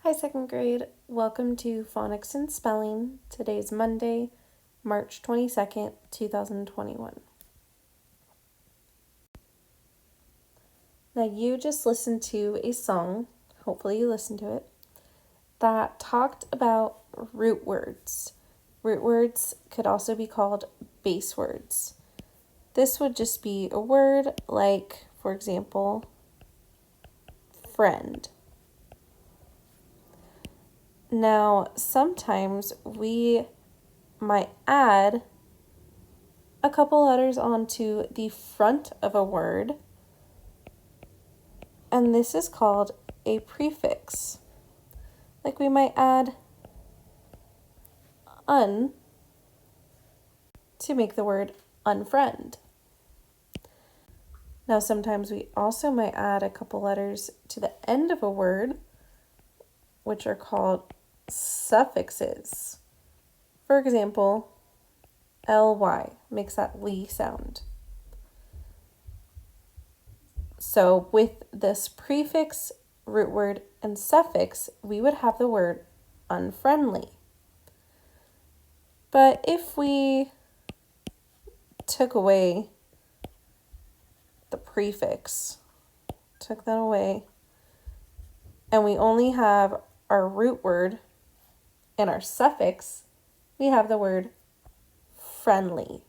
Hi, second grade. Welcome to Phonics and Spelling. Today's Monday, March 22nd, 2021. Now, you just listened to a song, hopefully, you listened to it, that talked about root words. Root words could also be called base words. This would just be a word like, for example, friend. Now, sometimes we might add a couple letters onto the front of a word, and this is called a prefix. Like we might add un to make the word unfriend. Now, sometimes we also might add a couple letters to the end of a word, which are called suffixes. For example, ly makes that ly sound. So with this prefix, root word, and suffix, we would have the word unfriendly. But if we took away the prefix, took that away, and we only have our root word and our suffix, we have the word friendly.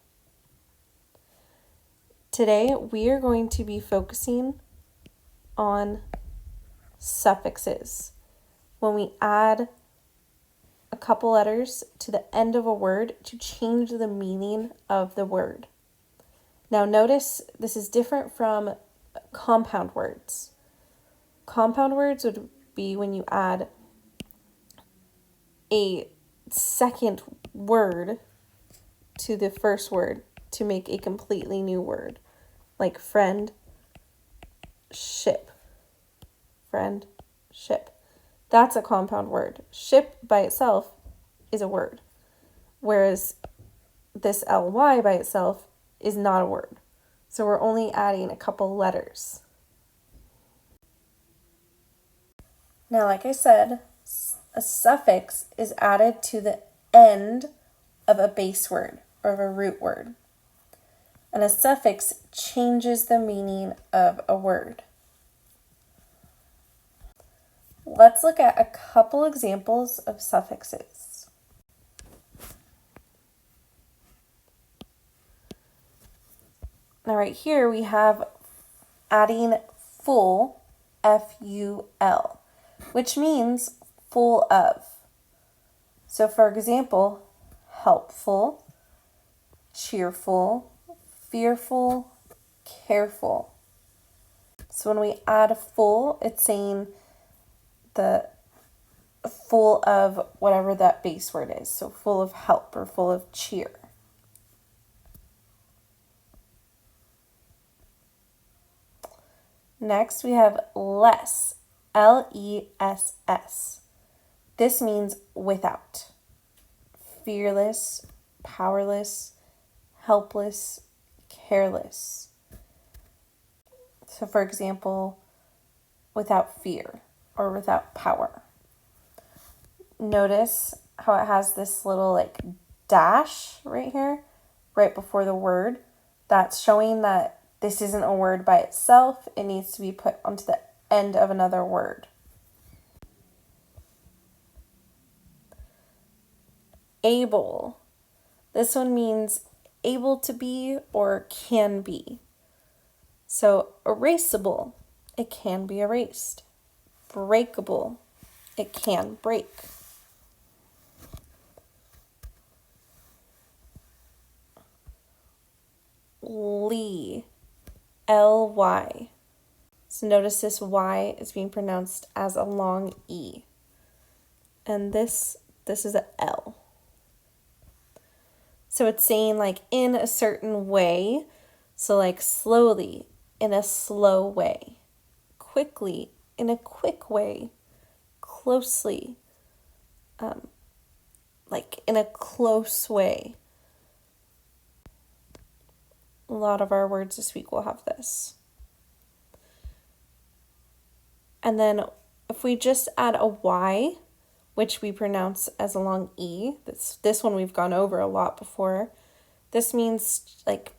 Today, we are going to be focusing on suffixes. When we add a couple letters to the end of a word to change the meaning of the word. Now, notice this is different from compound words. Compound words would be when you add a second word to the first word to make a completely new word, like friend, ship. Friend, ship. That's a compound word. Ship by itself is a word, whereas this ly by itself is not a word. So we're only adding a couple letters. Now, like I said, a suffix is added to the end of a base word or of a root word. And a suffix changes the meaning of a word. Let's look at a couple examples of suffixes. Now, right here we have adding full, F-U-L, which means full of. So, for example, helpful, cheerful, fearful, careful. So when we add full, it's saying the full of whatever that base word is. So full of help or full of cheer. Next, we have less, L-E-S-S. This means without. Fearless, powerless, helpless, careless. So for example, without fear or without power. Notice how it has this little dash right here, right before the word. That's showing that this isn't a word by itself. It needs to be put onto the end of another word. Able. This one means able to be or can be. So erasable, it can be erased. Breakable, it can break. Ly, L-Y. So notice this Y is being pronounced as a long E. And this is a L. So it's saying in a certain way. So slowly, in a slow way. Quickly, in a quick way. Closely, in a close way. A lot of our words this week will have this. And then If we just add a Y, which we pronounce as a long E, this one we've gone over a lot before. This means like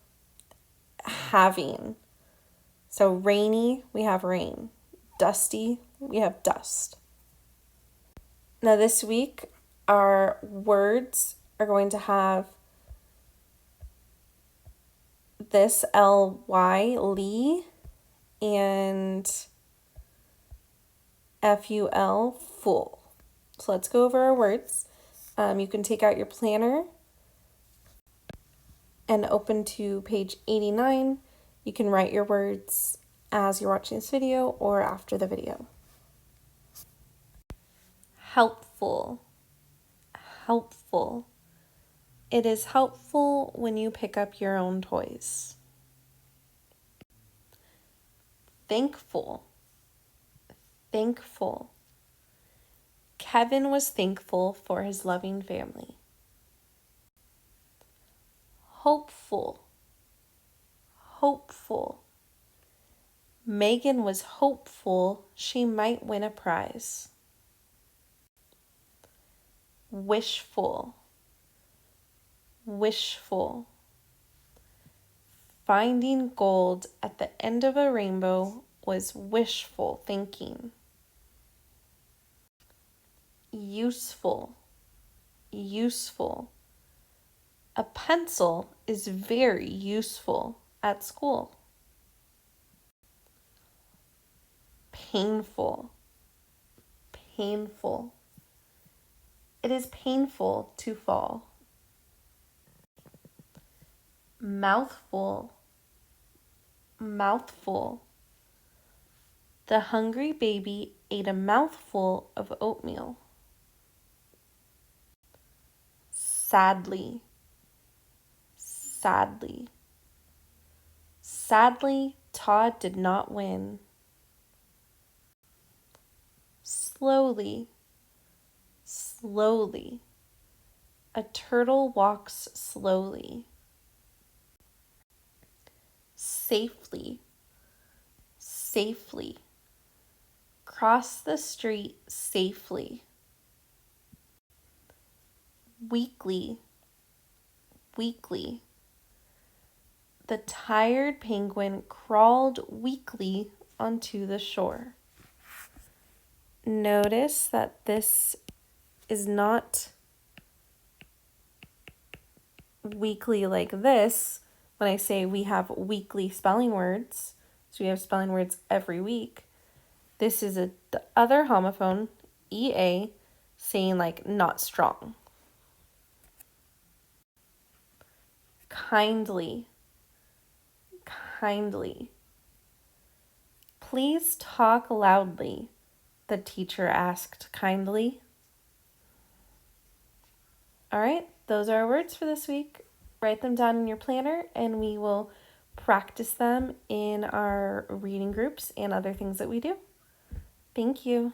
having. So rainy, we have rain. Dusty, we have dust. Now this week, our words are going to have this L-Y, Lee, and F-U-L, full. So let's go over our words. You can take out your planner and open to page 89. You can write your words as you're watching this video or after the video. Helpful, helpful. It is helpful when you pick up your own toys. Thankful, thankful. Kevin was thankful for his loving family. Hopeful, hopeful. Megan was hopeful she might win a prize. Wishful, wishful. Finding gold at the end of a rainbow was wishful thinking. Useful, useful. A pencil is very useful at school. Painful, painful. It is painful to fall. Mouthful, mouthful. The hungry baby ate a mouthful of oatmeal. Sadly, sadly. Sadly, Todd did not win. Slowly, slowly. A turtle walks slowly. Safely, safely. Cross the street safely. Weakly, weakly. The tired penguin crawled weakly onto the shore. Notice that this is not weekly like this. When I say we have weekly spelling words, so we have spelling words every week. This is the other homophone, EA, saying like not strong. Kindly, kindly. Please talk loudly, the teacher asked kindly. All right, those are our words for this week. Write them down in your planner and we will practice them in our reading groups and other things that we do. Thank you.